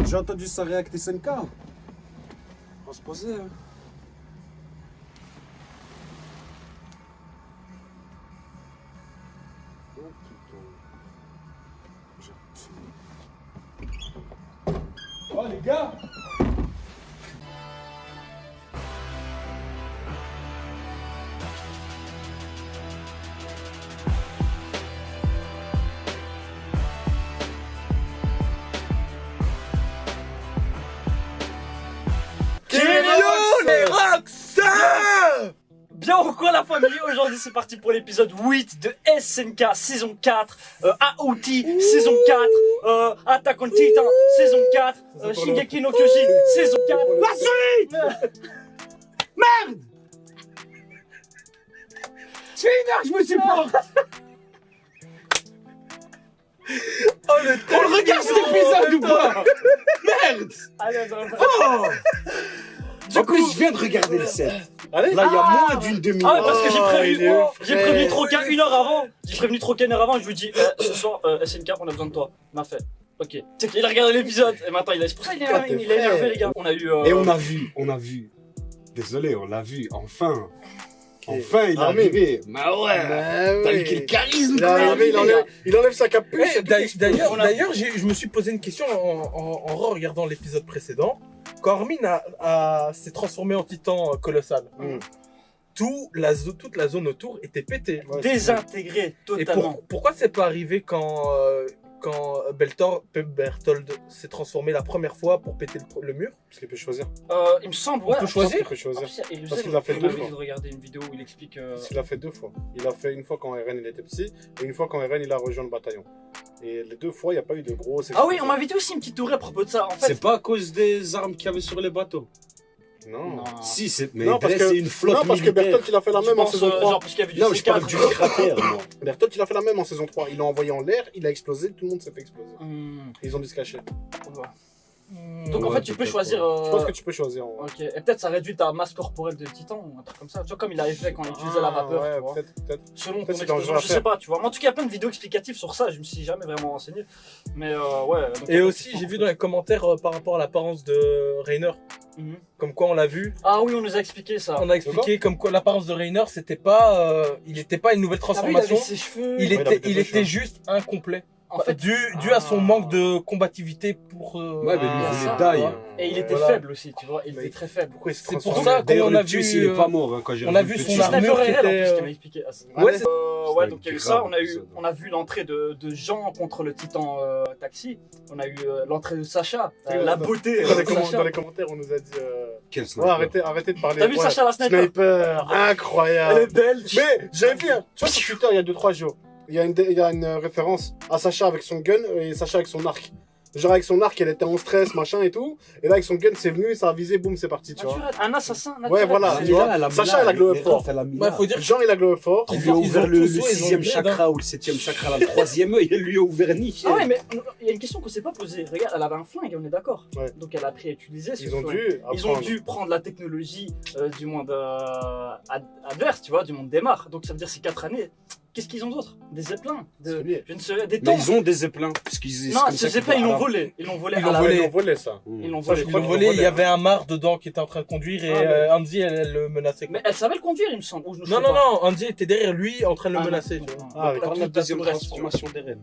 J'ai entendu ça React SNK. On va se poser. Hein. Oh les gars! Bien ou quoi la famille, aujourd'hui c'est parti pour l'épisode 8 de SNK saison 4, AOT saison 4, Attack on Titan saison 4, Shingeki no Kyojin saison 4, la suite. Merde! Tu fais une heure que je me supporte! Oh le temps. On regarde cet épisode ou pas? Merde! Allez, attends. Oh! Du coup, je viens de regarder le set. Allez. Là, il y a moins d'une demi-heure. Ah ouais, parce que j'ai prévenu frère. Troca une heure avant. J'ai prévenu Troca une heure avant. Je lui dis ce soir SNK on a besoin de toi. Il m'a fait. Ok. C'est qu'il a regardé l'épisode et maintenant il a. C'est pour ça qu'il est énervé les gars. On a eu. Et on a vu. Désolé, on l'a vu, enfin. Enfin, il est Armin. arrivé. Bah ouais. T'as vu quel charisme Il est quand même. arrivé, il enlève sa capuche. D'ailleurs, je me suis posé une question en regardant l'épisode précédent. Quand Armin s'est transformé en titan colossal, toute la zone autour était pétée. Désintégré Et totalement. pourquoi c'est pas arrivé quand Berthold s'est transformé la première fois pour péter le mur? Parce qu'il peut choisir. Il me semble, ouais. peut choisir. Il peut choisir. Parce qu'il a fait il deux m'a fois. envie de regarder une vidéo où il explique. Parce qu'il a fait 2 fois. Il a fait une fois quand Eren il était petit et une fois quand Eren il a rejoint le bataillon. Et les 2 fois, il n'y a pas eu de gros. Ah oui, on m'avait dit aussi une petite théorie à propos de ça. En fait, C'est pas à cause des armes qu'il y avait sur les bateaux. Non. Si, mais Non, parce que c'est une flotte non, parce que militaire. Berthold il a fait la je même en pense, saison 3. genre parce qu'il y avait du Non, je parle C4. du cratère, moi. Berthold il a fait la même en saison 3. Ils l'ont envoyé en l'air, il a explosé, tout le monde s'est fait exploser. Ils ont dû se cacher. Donc en Ouais, fait, tu peux peut-être, choisir. Je pense que tu peux choisir. En vrai. Ok, et peut-être ça réduit ta masse corporelle de titan ou un truc comme ça. Tu vois, comme il avait fait quand il utilisait la vapeur. Ouais, tu vois. peut-être. Selon ton Peut-être c'est explosion, dangereux à je sais faire. pas, tu vois. Mais en tout cas, il y a plein de vidéos explicatives sur ça. Je me suis jamais vraiment renseigné. Mais ouais. donc, Et aussi, j'ai vu dans les commentaires par rapport à l'apparence de Rainer, Mhm. comme quoi on l'a vu. Ah oui, on nous a expliqué ça. On a expliqué comme quoi l'apparence de Rainer, c'était pas, il était pas une nouvelle Ah oui, il transformation. avait ses cheveux. Il il avait était, des il cheveux. était juste incomplet. En fait, dû à son manque de combativité pour. Ouais, mais lui, Ah, il ça, voulait die. et il était Voilà. faible aussi, tu vois. Il Mais- était très faible. Pourquoi il se C'est pour transforme ça D'ailleurs, qu'on a le Tius, vu, il est pas mort hein, quand j'ai on a revu vu le son Tius. C'est armure Sniper qui RL en plus était, qui m'a expliqué. Ah, c'est- Ouais, ouais, donc il y a eu ça. grave, On a vu l'entrée de Jean contre le titan taxi. On a eu l'entrée de Sacha. La beauté. Dans les, de Sacha. dans les commentaires, on nous a dit. Quel Ouais, sniper. arrêtez de parler. T'as vu Ouais, Sacha la sniper? Sniper, Elle incroyable. est belle. Mais j'avais vu, tu vois, sur Twitter, il y a 2-3 jours, il y a une référence à Sacha avec son gun et Sacha avec son arc. Genre avec son arc, elle était en stress, machin et tout. Et là, avec son gun, c'est venu, ça a visé, boum, c'est parti, tu vois. Naturel. Un assassin naturel. Ouais, voilà, C'est- tu vois. Sacha, elle a glow up fort. Bah, faut dire Jean, il a glow up fort. Il lui a Ils ont ouvert tous le joué, ils ont 6ème le bled, chakra ou le 7ème chakra, là, le 3ème œil, il lui a ouvert ni. Ah ouais, mais il y a une question qu'on s'est pas posée. Regarde, elle avait un flingue, on est d'accord. Ouais. Donc elle a appris à utiliser ce Ils ont flingue. dû Ils ont apprendre. dû prendre la technologie du monde adverse, tu vois, du monde démarre. Donc ça veut dire ces 4 années. Qu'est-ce qu'ils ont d'autre? Des zeppelins, C'est lié. je ne sais, des Mais tanks. ils ont des zeppelins. Parce qu'ils Non, ces zeppelins ils l'ont volé. Ils l'ont volé. Ils à l'ont la- volé. Ils ont volé ça. Ils l'ont Ça, volé. je Ils crois l'ont qu'ils volé, l'ont il y avait un mar dedans qui était en train de conduire et Ah, mais- Andy elle le menaçait. Mais elle savait le conduire, il me semble. Ou je ne sais Non, non, pas. non, Andy était derrière lui en train de le Ah, menacer. non, tu vois. non, non. Ah, avec T'as Par tout- la t'as tout deuxième le reste, tu vois. transformation d'Eren.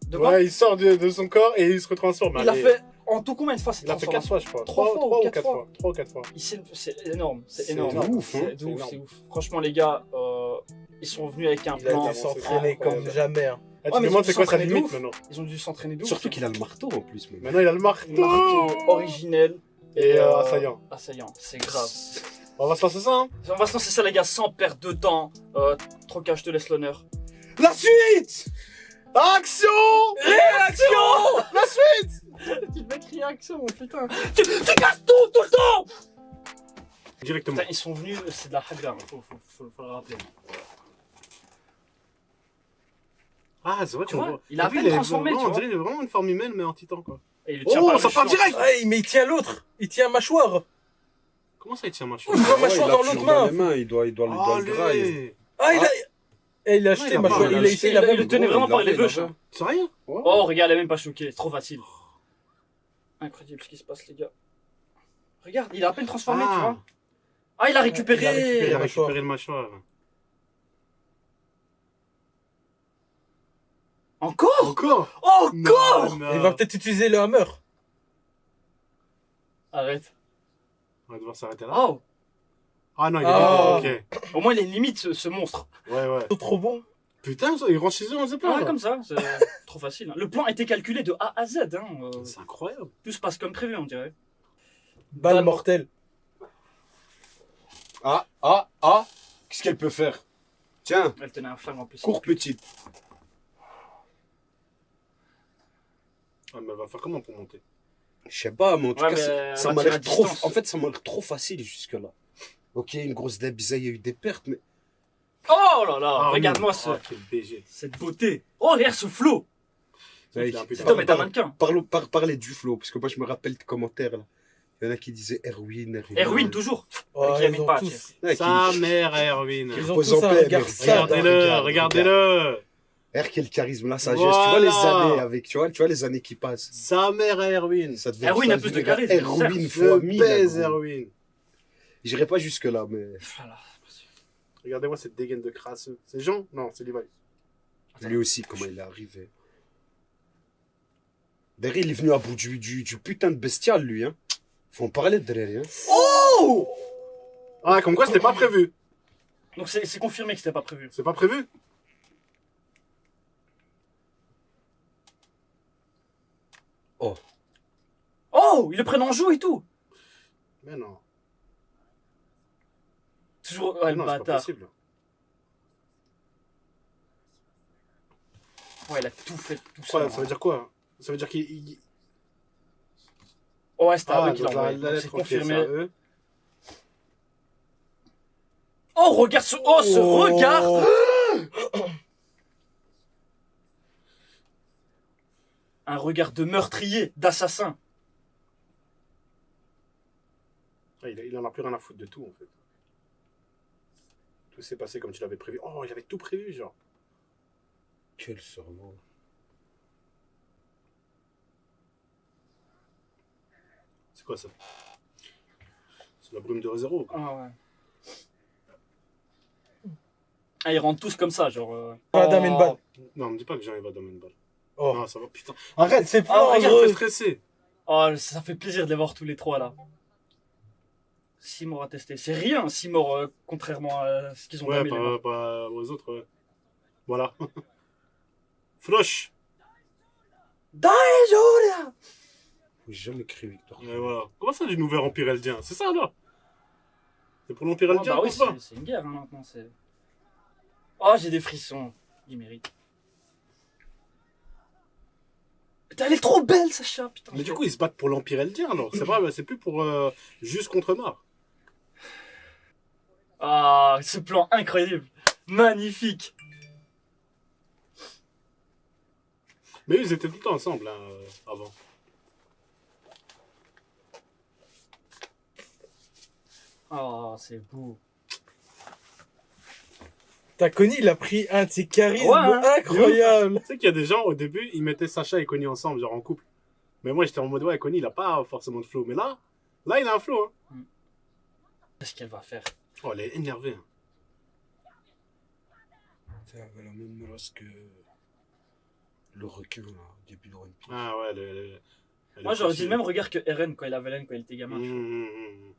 De quoi? Ouais, il sort de son corps et il se retransforme. Il a Allez. fait en tout combien de fois cette Il a fait 4 transformation? fois, je crois. Trois 3 fois ou ou quatre 4 fois fois. 3 ou 4 fois. C'est énorme, c'est C'est énorme. énorme. ouf, hein. C'est ouf, énorme. c'est ouf. Franchement, les gars, ils sont venus avec un Il a plan. dû s'entraîner comme incroyable. jamais. hein. Ah, Ouais, tu mais te demandes ils c'est quoi sa s'entraînaient de limite ouf. maintenant. Ils ont dû s'entraîner d'où? Surtout qu'il a le marteau en plus. Mais... Maintenant, il a le marteau. marteau originel Et assaillant. assaillant. C'est grave. On va se lancer ça, hein. On va se lancer ça, les gars, sans perdre de temps. Troca, je te laisse l'honneur. La suite. Action. Réaction! La suite. Tu devais crier action, mon putain. Tu casses tout le temps! Directement. Putain, ils sont venus, c'est de la hagra, faut le rappeler. Ah, c'est vrai, tu Ouais, vois. il a En fait, appris à transformer, vraiment, tu on vois. dirait vraiment une forme humaine, mais en titan, quoi. Et il le tient Oh, par le ça part short. direct. Ouais, mais il tient l'autre. Il tient un mâchoire. Comment ça, il tient ma Il prend ma mâchoire dans l'autre main. Il doit le drive. Allez. Ah, il a. Eh, il a Ouais, acheté, il a ma pas- choix. il a Il a acheté, essayé, il a il même. le tenait vraiment par les veuches. Hein. C'est rien. Ouais. Oh, regarde, elle est même pas choquée. C'est trop facile. Incroyable ce qui se passe, les gars. Regarde, il a à peine transformé, tu vois. Ah, il a récupéré. Il a récupéré. Il a la mâchoire. récupéré le mâchoire. Encore Encore Encore Non, Il va peut-être utiliser le hammer. Arrête. On va devoir s'arrêter là. Oh, Ah non, il est Ah. bien. Ok. au moins il a une limite, ce monstre. Ouais, ouais. C'est trop bon. Putain, il rentre chez eux, on sait pas. Ouais, là. comme ça, c'est trop facile. Le plan était calculé de A à Z. Hein. C'est incroyable. Tout se passe comme prévu, on dirait. Balle mortelle. Ah. Qu'est-ce qu'elle peut faire? Tiens, Elle tenait un flingue en plus. cours petite. Ah, mais elle va faire comment pour monter? Je sais pas, mais en tout Ouais, cas, mais ça on m'a tire l'air à trop. distance. En fait, ça m'a l'air trop facile jusque-là. Ok, une grosse débisa, il y a eu des pertes, mais. Oh là là, Ah, regarde-moi oui. Ah, quel BG. cette beauté. Oh, regarde ce flow. Ouais, Il a un peu Cet Parle- homme est un mannequin. Parlez du flow, parce que moi, je me rappelle des commentaires là. Il y en a qui disaient Erwin. Erwin, toujours. Ouais, Qui aime ils ont pas, tous. Ouais, qui- Sa mère, Erwin. Ils ont Repose tous en un paix, regard mec. sad. Regardez-le, regardez-le. Quel charisme, la sagesse. Voilà. Tu vois les années avec, tu vois les années qui passent. Sa mère, Erwin. Ça devient Erwin ça a plus de devient charisme, Erwin certes. fois Je 1000. baise, là, gros. Erwin. J'irai pas jusque là, mais. Voilà. Regardez-moi cette dégaine de crasseux. C'est Jean? Non, c'est Levi. Lui aussi, comment il est arrivé. Derrière, il est venu à bout du putain de bestial, lui, hein. Faut en parler de derrière, hein. Oh Ah, comme quoi, c'était pas prévu. Donc c'est confirmé que c'était pas prévu. C'est pas prévu? Oh, ils le prennent en joue et tout. Mais non. Toujours, ouais, Mais le non, c'est pas bâtard. possible. Ouais, il a tout fait tout Quoi, seul. ça veut dire quoi? Ça veut dire qu'il... Oh, ouais, c'était à Ah, eux qui donc l'ont la envoyé. Donc, lettre, c'est ok, c'est confirmé. à eux. Oh, regarde ce, oh, ce regard. Un regard de meurtrier, d'assassin. Ah, il en a plus rien à foutre de tout, en fait. Tout s'est passé comme tu l'avais prévu. Oh, il avait tout prévu, genre. Quel cerveau. C'est quoi ça? C'est la brume de zéro. Ah ouais. Ah, ils rentrent tous comme ça, genre. Ah, dame et une balle. Non, me dis pas que Jean-Yves va donner une balle. Oh. Non, ça va, putain. Arrête, c'est plus Oh, Il regarde. me fait dangereux. stresser. Oh, ça fait plaisir de les voir tous les trois là. 6 morts à tester. C'est rien, 6 morts, contrairement à ce qu'ils ont Ouais, damé, les morts. pas aux autres, ouais. Voilà. Flush. Daijouria. J'ai jamais cru Victor. Et voilà. Comment ça, du nouvel empire eldien? C'est ça, là? C'est pour l'empire Oh, eldien, bah oui, ou pas? c'est une guerre hein, maintenant. C'est. Oh, j'ai des frissons. Il mérite. Putain, elle est trop belle, Sacha. Putain. Mais du coup, ils se battent pour l'empire eldien, alors. C'est pas, c'est plus pour juste contre Mar. Ah, ce plan incroyable. Magnifique. Mais ils étaient tout le temps ensemble, hein, avant. Oh, c'est beau. T'as connu, il a pris un de ses charismes Ouais, hein. incroyables. Tu sais qu'il y a des gens, au début, ils mettaient Sacha et Connie ensemble, genre en couple. Mais moi, j'étais en mode, ouais, Connie, il a pas forcément de flow. Mais là, il a un flow, hein. Qu'est-ce qu'elle va faire? Oh, elle est énervée. Hein. Elle avait la même menace que le requin, là, au début de One Piece. Ah ouais, elle Moi, est j'aurais dit facile. le même regard que Eren quand il avait laine, quand il était gamin. tu vois. Mmh.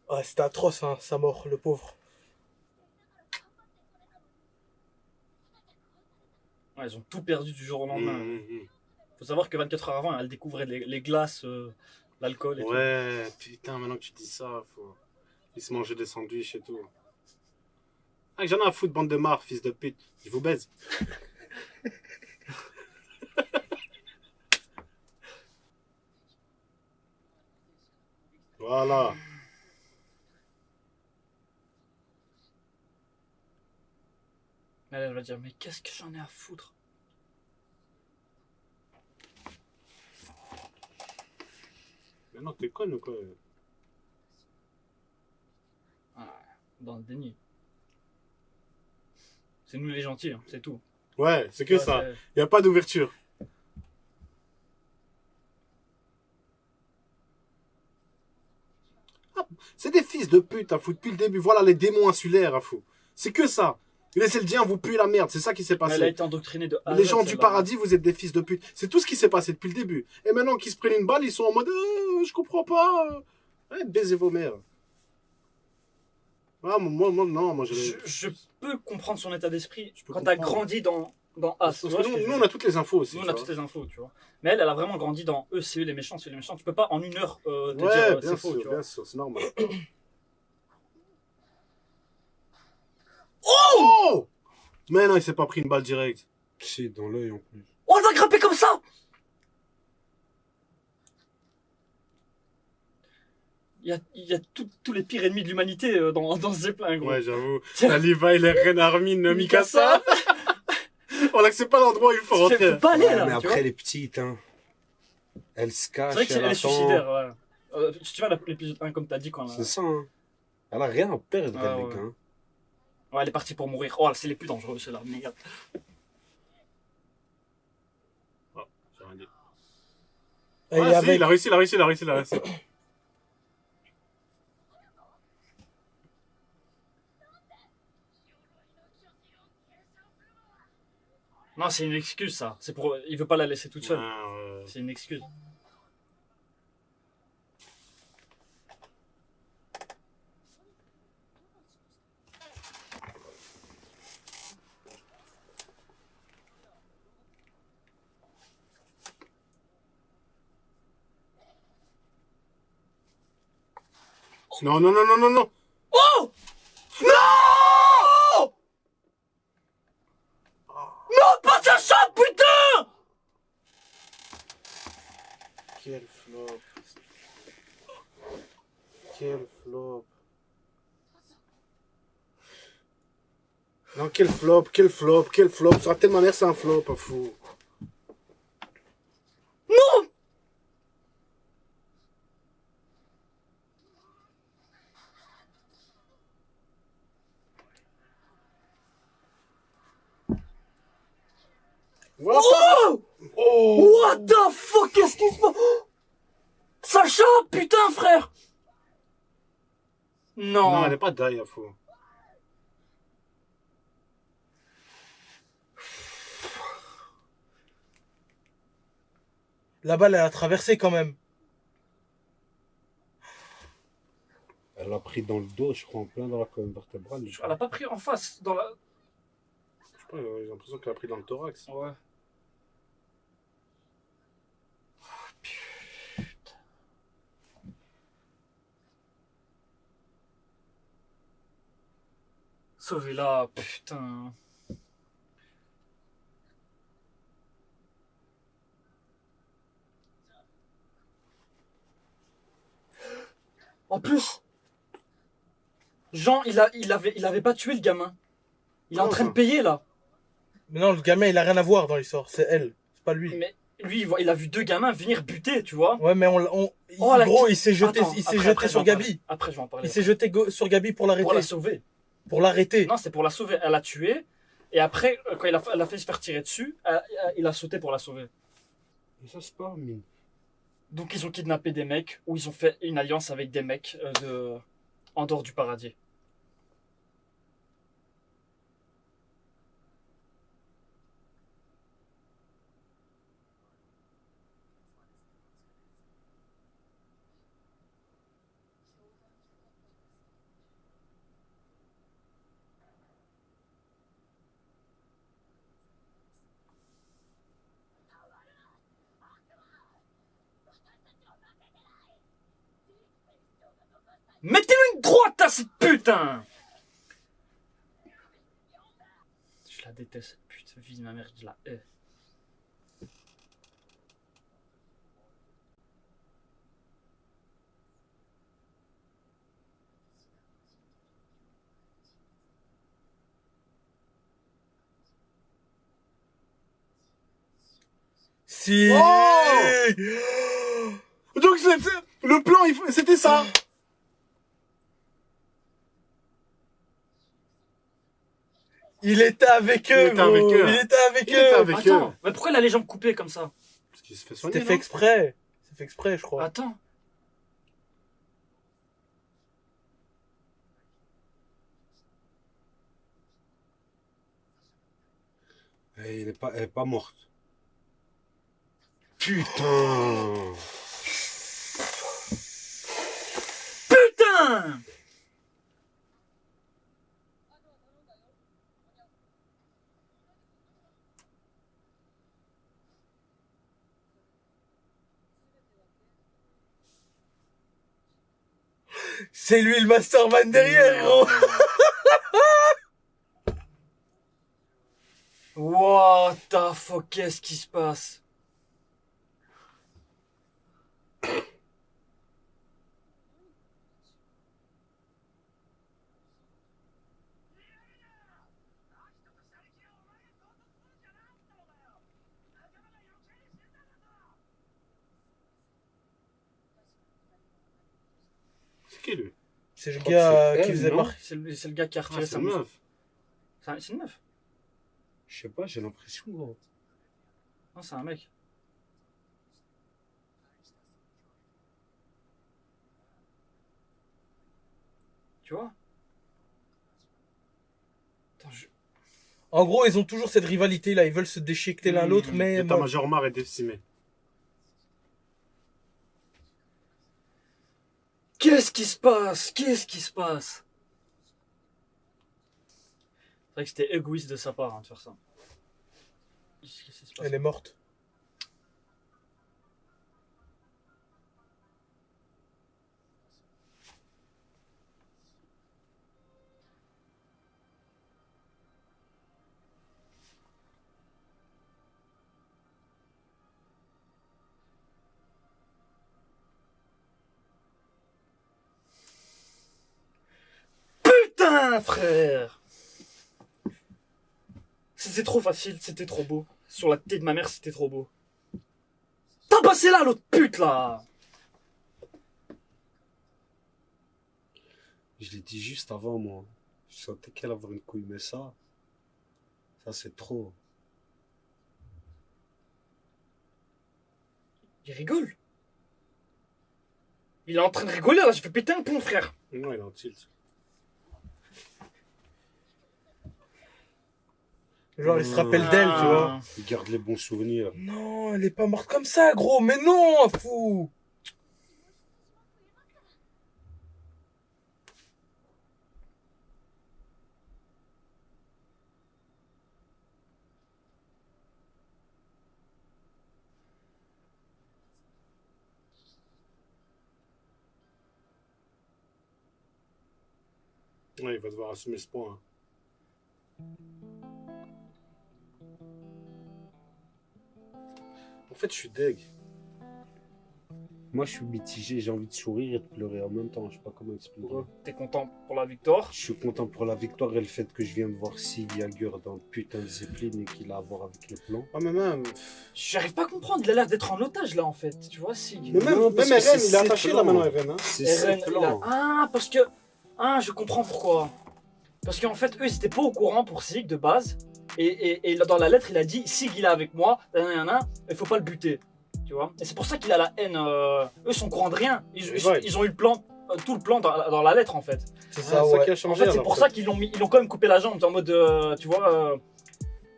Ouais, c'était atroce, hein, sa mort, le pauvre. Ouais, ils ont tout perdu du jour au lendemain. Mmh. Faut savoir que 24 heures avant, elle découvrait les glaces, l'alcool et Ouais, putain, maintenant que tu dis ça, faut. Ils se mangeaient des sandwichs et tout. Ah, j'en ai un foutre, bande de marre, fils de pute. Je vous baise. Voilà. tout. Elle va dire, mais qu'est-ce que j'en ai à foutre? non, t'es conne ou quoi? Dans le déni. C'est nous les gentils, hein, c'est tout. Ouais, c'est que Ouais, ça. c'est- Y a pas d'ouverture. Ah, c'est des fils de pute, à fou, depuis le début. Voilà les démons insulaires, à fou. C'est que ça. Les Eldiens vous puez la merde, c'est ça qui s'est Elle a passé. été endoctrinée de A à Les Z, gens du celle-là. paradis, vous êtes des fils de pute. C'est tout ce qui s'est passé depuis le début. Et maintenant qu'ils se prennent une balle, ils sont en mode je comprends pas. Ouais, baisez vos mères. Ah, non, moi Je peux comprendre son état d'esprit Je peux quand t'as comprendre. grandi dans As. Parce que nous, on a toutes les infos aussi. Nous, on tu a vois. toutes les infos, tu vois. Mais elle a vraiment grandi dans eux, c'est eux les méchants, c'est eux les méchants. Tu peux pas en une heure te dire Ouais, c'est bien faux, tu sûr, vois. bien sûr, c'est normal. Oh! Mais non, il s'est pas pris une balle directe. Shit, dans l'œil en plus. Oh, elle va grimper comme ça! Il y a tous les pires ennemis de l'humanité dans ce zeppelin, gros. Ouais, j'avoue. Tiens. La Levi, les Ren Armin, Mikasa. On l'accepte pas l'endroit où il faut Faut rentrer. pas aller Ouais, là, mais tu après, vois. elle est petite, hein. Elle se cache, C'est vrai que elle est attend. suicidaire, ouais. Tu vois l'épisode 1 comme t'as dit quand C'est ça, hein. Elle a rien à perdre, Ah, elle, mec, ouais. hein. Ouais, elle est partie pour mourir. Oh, c'est les plus dangereux, ceux-là, merde. J'ai rien dit. Et Ah, si, avec- il a réussi, il a réussi, il a réussi, il a réussi. Non, c'est une excuse, ça. C'est pour... Il veut pas la laisser toute seule. Ah, ouais. C'est une excuse. Non, non, non, non, non, non. Oh! Non! Non, pas ça, putain! Quel flop. Quel flop. Non, quel flop, quel flop, quel flop. Ça tellement l'air, c'est un flop, pas fou. Non! Voilà. Oh! Oh! What the fuck? Qu'est-ce qui se passe? Sacha, putain, frère! Non. Non, elle est pas die, à fou. La balle, elle a traversé quand même. Elle l'a pris dans le dos, je crois, en plein dans la colonne vertébrale. Elle a pas pris en face dans la. Je sais pas, j'ai l'impression qu'elle a pris dans le thorax. Ouais. Sauvez-la, putain. En plus, Jean, il avait pas tué le gamin. Il est en Comment train ça de payer là. Mais non, le gamin, il a rien à voir dans l'histoire. C'est elle. C'est pas lui. Mais lui, il a vu deux gamins venir buter, tu vois. Ouais, mais Oh, la gros, qui- il s'est jeté, Attends, il s'est après, jeté je vais sur en parler. Gabi. Après, je vais en parler. Il s'est jeté sur Gabi pour l'arrêter. Pour la sauver. Pour l'arrêter. Non, c'était pour la sauver. Elle l'a tué. Et après, quand elle a fait se faire tirer dessus, il a sauté pour la sauver. Et ça, c'est pas mine. Donc, ils ont kidnappé des mecs, ou ils ont fait une alliance avec des mecs en dehors du paradis. Mettez-lui une droite à cette putain! Je la déteste, cette pute. Vie de ma mère, je la hais. Si. Oh! Donc Le plan, c'était ça. Il était avec eux, Il était avec gros. eux. Il était avec Il était eux. avec eux. Attends, mais pourquoi il a les jambes coupées comme ça? Parce qu'il se fait soigner. C'était fait exprès. C'est fait exprès, je crois. Attends. Et elle est pas morte. Putain. Putain! C'est lui le masterman derrière, gros. What the fuck, qu'est-ce qui se passe? C'est qui lui? C'est le crois gars que c'est qui elle, faisait non marquer. C'est le gars qui a retiré C'est sa une meuf. meuf. C'est une meuf? Je sais pas, j'ai l'impression, gros. Non, c'est un mec. Tu vois? Attends, En gros, ils ont toujours cette rivalité là. Ils veulent se déchiqueter l'un l'autre, mais. L'état-major Mar est décimé. Qu'est-ce qui se passe? Qu'est-ce qui se passe? C'est vrai que c'était égoïste de sa part, hein, de faire ça. Qu'est-ce qui se passe? Elle est morte. Putain, frère! C'était trop facile, c'était trop beau. Sur la tête de ma mère, c'était trop beau. T'as passé là, l'autre pute, là! Je l'ai dit juste avant, moi. Je sentais qu'elle avait une couille, mais ça c'est trop. Il rigole. Il est en train de rigoler, là, je vais péter un plomb, frère. Non, il est en tilt. Genre, il se rappelle d'elle, tu vois. Il garde les bons souvenirs. Non, elle est pas morte comme ça, gros. Mais non, fou. Ouais, il va devoir assumer ce point. En fait, je suis deg. Moi, je suis mitigé, j'ai envie de sourire et de pleurer en même temps. Je sais pas comment expliquer. T'es content pour la victoire? Je suis content pour la victoire et le fait que je viens de voir Sig Jagger dans le putain de Zeppelin et qu'il a à voir avec les plans. Ah, mais même. J'arrive pas à comprendre, il a l'air d'être en otage, là, en fait. Tu vois, si. Mais même, Non, parce que même Eren, c'est il est ses attaché plans. là maintenant, Eren. Hein. C'est Eren, ses il a- plans. Ah, parce que... Ah, je comprends pourquoi. Parce qu'en fait, eux, ils étaient pas au courant pour Sig, de base. Et dans la lettre, il a dit, Sig, il est avec moi, il faut pas le buter. Tu vois? Et c'est pour ça qu'il a la haine. Eux sont au courant de rien. Ils ont eu le plan, tout le plan dans la lettre, en fait. C'est Ah, ça, ça ouais. qui a En changé. fait, c'est alors, pour ça qu'ils ils ont quand même coupé la jambe, en mode, tu vois,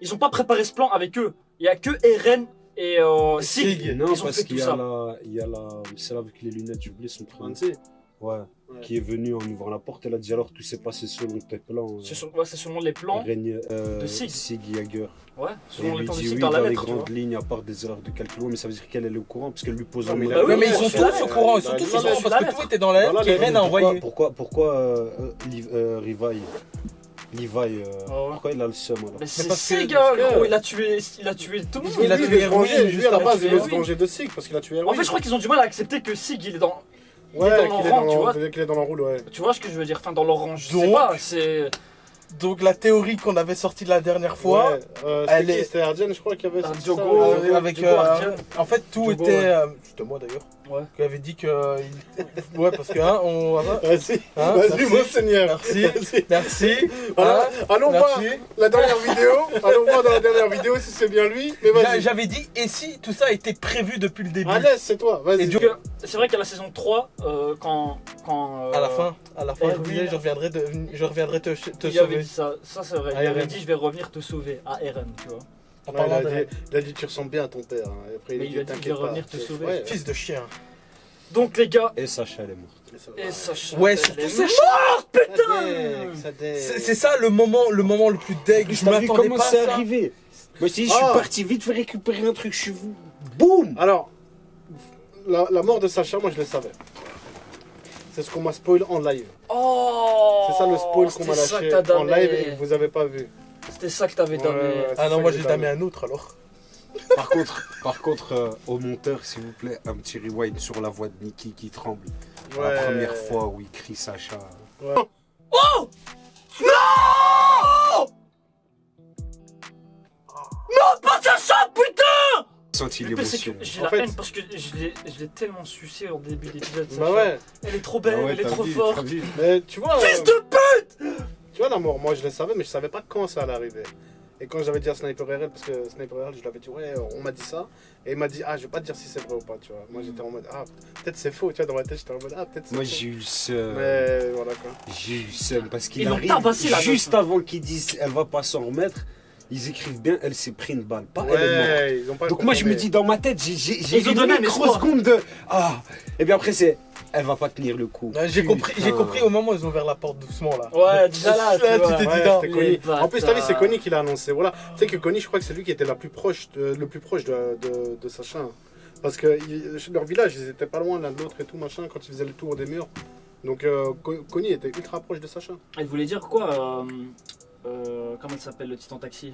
ils ont pas préparé ce plan avec eux. Il y a que Eren et Sig. Sig, Non, Ils ont parce fait qu'il tout y ça. a la celle avec les lunettes, j'ai oublié son prénom. Fancy. Ouais. Ouais. Qui est venue en ouvrant la porte, elle a dit alors tout s'est passé selon tes plans. C'est selon les plans. de Sig. Sig Jagger. Ouais, Et selon il les lui plans de dit Sig oui, dans la les lettre, tu vois. grandes lignes, à part des erreurs de calcul, mais ça veut dire qu'elle est au courant, parce qu'elle lui pose un Non, mais milliard. là, Ouais, mais ils Ouais, sont c'est tous vrai. au courant. Ils sont Bah, tous dans au la courant parce que lettre. tout était dans la lettre Dans la qu'Eren a lettre, envoyée. Pourquoi Levi, Ah ouais. pourquoi il a le seum alors? Mais c'est parce que- Sig, parce que- gros, il a tué tout le monde. Il a Lui, tué veut se venger. Erwin, Lui, juste à la avant base, de il veut tuer se venger de Sig parce qu'il a tué Erwin. En fait, je crois qu'ils ont du mal à accepter que Sig, il est dans... Ouais, il est dans qu'il leur rang, tu vois. qu'il est dans l'enroule, ouais. Tu vois ce que je veux dire? Enfin, dans leur rang, je sais Donc, pas, c'est... Donc la théorie qu'on avait sortie la dernière fois, Ouais, elle c'était qui? est- C'était Ardian, je crois, qui avait Ah, sorti Diogo, ça. Diogo, avec Ardian. en fait tout Diogo, était ouais. c'était moi d'ailleurs. Ouais. Qui avait dit que. Ouais, parce que, hein, on. Vas-y, Hein, vas-y, merci. monseigneur. Merci. Vas-y. Merci. Voilà. Hein, Allons voir merci. la dernière vidéo. Allons voir dans la dernière vidéo si c'est bien lui. Mais vas-y. J'avais dit, et si tout ça a été prévu depuis le début? À l'aise, c'est toi. Vas-y. Et du- Donc, c'est vrai qu'à la saison 3, quand À la fin, il Erwin- disait, je reviendrai te il avait sauver. dit ça c'est vrai. À Il avait Eren. dit je vais revenir te sauver à Eren, tu vois. En Ouais, parlant il a dit tu ressembles bien à ton père. Hein. Et après, Mais il a dit t'inquiète qu'il va pas. revenir te sauver. Ouais, Fils de chien. Donc les gars, Et Sacha, elle est morte. et Sacha. Ouais, elle surtout est Sacha. morte, putain. Ça dégue. C'est ça le moment le plus deg. Je T'as vu m'attendais comment pas à c'est ça. arrivé? Moi, je t'ai dit, je Ah. suis parti vite faire récupérer un truc, je suis vous. Boum! Alors, la mort de Sacha, moi je le savais. C'est ce qu'on m'a spoil en live. Oh. C'est ça le spoil qu'on c'était m'a ça que lâché t'as en damé. live et que vous avez pas vu. C'était ça que t'avais damé. Ouais, Ah c'est non, ça moi que j'ai j'ai damé un autre alors. Par contre, au monteur, s'il vous plaît, un petit rewind sur la voix de Nikki qui tremble. Ouais. La première fois où il crie Sacha. Ouais. Non, pas ça, putain. Senti Le pire, c'est que l'émotion. j'ai En la fait- haine parce que je l'ai tellement sucé au début de l'épisode. Bah Sacha. ouais. Elle est trop belle, Ah ouais, elle est t'as trop vu, forte. t'as vu. Mais tu vois. Fils de pute. Tu vois la mort, moi je le savais, mais je savais pas quand ça allait arriver. Et quand j'avais dit à Sniper RL, parce que Sniper RL, je lui avais dit, ouais, on m'a dit ça. Et il m'a dit, ah, je vais pas te dire si c'est vrai ou pas, tu vois. Moi j'étais en mode, ah, peut-être c'est faux, tu vois, dans ma tête, j'étais en mode, ah, peut-être c'est Moi, faux. j'ai eu le seum. Mais voilà quoi. J'ai eu le seum parce qu'il Ils l'ont arrive tabassé, la juste meuf. avant qu'ils disent elle va pas s'en remettre. Ils écrivent bien, elle s'est pris une balle, pas elle est morte. Ouais, ils ont pas Donc moi je me confirmé. dis dans ma tête, j'ai Ils ont donné un une espoir. microseconde de ah et bien après c'est elle va pas tenir le coup. J'ai compris Putain. au moment où ils ont ouvert la porte doucement là. Ouais, déjà là, tu Là, vois. tu t'es dit, Ouais, non. c'était Les Connie. En plus, t'as vu, c'est bâtards. Connie qui l'a annoncé. Voilà. Tu sais que Connie, je crois que c'est lui qui était le plus proche de Sacha. Hein. Parce que leur village, ils étaient pas loin l'un de l'autre et tout, machin, quand ils faisaient le tour des murs. Donc Connie était ultra proche de Sacha. Elle voulait dire quoi comment elle s'appelle le titan taxi?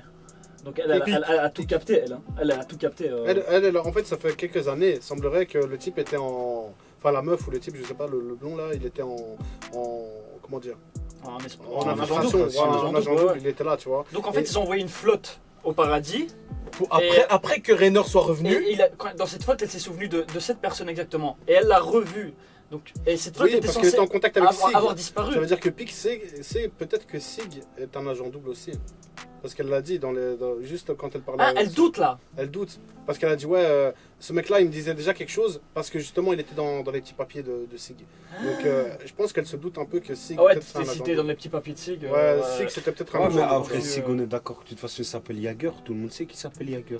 Donc elle a tout capté, elle. Hein. Elle a tout capté. En fait, ça fait quelques années, il semblerait que le type était en. Enfin, la meuf ou le type, je sais pas, le blond là, il était en. Comment dire? En En agent infiltration, double, voilà, en en agent agent double, double, ouais. il était là, tu vois. Donc en fait, Et- ils ont envoyé une flotte au paradis. Après que Raynor soit revenu. Et dans cette flotte, elle s'est souvenue de cette personne exactement. Et elle l'a revue. Donc, et cette flotte Oui, était parce qu'il censée était en contact avec Sig. avoir disparu. Ça veut dire que Pix, c'est peut-être que Sig est un agent double aussi. Parce qu'elle l'a dit juste quand elle parlait. Ah, elle doute là. Elle doute. Parce qu'elle a dit, ouais, ce mec-là, il me disait déjà quelque chose. Parce que justement, il était dans les petits papiers de Sig. Donc, je pense qu'elle se doute un peu que Sig. Ah ouais, peut-être, c'est un t'es agent cité dans double. les petits papiers de Sig. Ouais, Sig, c'était peut-être un Ouais, mais agent après double. si on est d'accord que de toute façon il s'appelle Jaeger, tout le monde sait qu'il s'appelle Jaeger.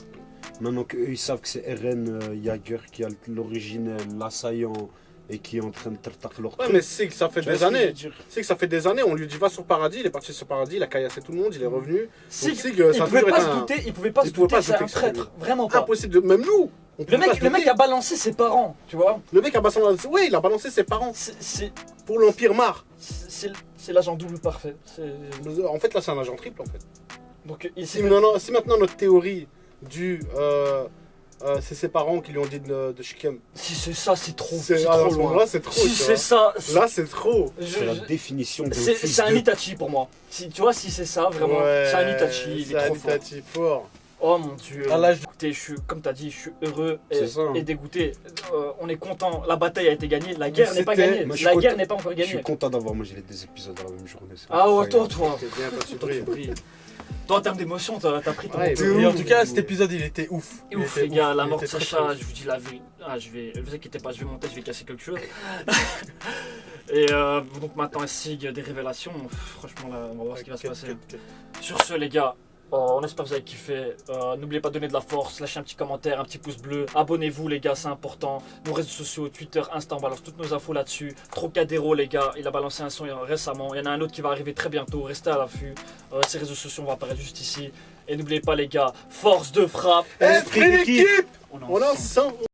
Maintenant qu'eux ils savent que c'est Eren Jaeger qui a l'origine, l'assaillant et qui est en train de tartarer leur Ouais, truc. mais Sig, ça fait Tu vois des ce que je veux années. dire Sig, ça fait des années. On lui dit, va sur Paradis. Il est parti sur Paradis. Il a caillassé tout le monde. Il est revenu. Sig, Donc, Sig, il ça a pouvait toujours pas été se un- douter, il pouvait pas il se pouvait douter pas que se c'est un douter que traître. Vraiment pas. Impossible. Même nous. On pouvait pas se Le mec douter. a balancé ses parents, tu vois. Le mec a balancé. Oui, il a balancé ses parents C'est pour l'Empire Mar. l'agent double parfait. En fait, là, c'est un agent triple, en fait. Donc il s'est Si maintenant notre théorie c'est ses parents qui lui ont dit de Shikem. Si c'est ça, c'est trop, C'est c'est à trop ce loin. moment-là, c'est trop. Si tu c'est vois. ça, Là, c'est trop. C'est la définition de c'est un Itachi pour moi. Si tu vois, si c'est ça, vraiment, Ouais, c'est un Itachi, il c'est est un trop fort. Itachi fort. Oh mon dieu. Ah, là, Écoutez, comme t'as dit, je suis heureux C'est ça. et dégoûté. On est content, la bataille a été gagnée, la guerre n'est pas c'était- gagnée. Moi, je suis La content- guerre n'est pas encore Je suis gagnée. content d'avoir mangé les deux épisodes dans la même journée. c'est Ah ouais, incroyable. toi. C'est bien quand tu Toi, tu brilles. brilles. Toi, en termes d'émotion, t'as pris ton Ouais, temps. bah, Et en tout cas, cet épisode il était ouf. Et Il ouf, était les gars, la il mort de était très, Sacha, très je vous dis la vérité. Ah, vous inquiétez pas, je vais monter, je vais casser quelque chose. Et donc maintenant, Sig, des révélations. Franchement, là, on va voir ce qui va se passer. Sur ce, les gars, on espère que vous avez kiffé. N'oubliez pas de donner de la force, lâchez un petit commentaire, un petit pouce bleu. Abonnez-vous, les gars, c'est important. Nos réseaux sociaux, Twitter, Insta, on balance toutes nos infos là-dessus. Trocadéro, les gars, il a balancé un son récemment. Il y en a un autre qui va arriver très bientôt. Restez à l'affût. Ces réseaux sociaux vont apparaître juste ici. Et n'oubliez pas, les gars, force de frappe. Esprit d'équipe. On est On en ensemble. sent.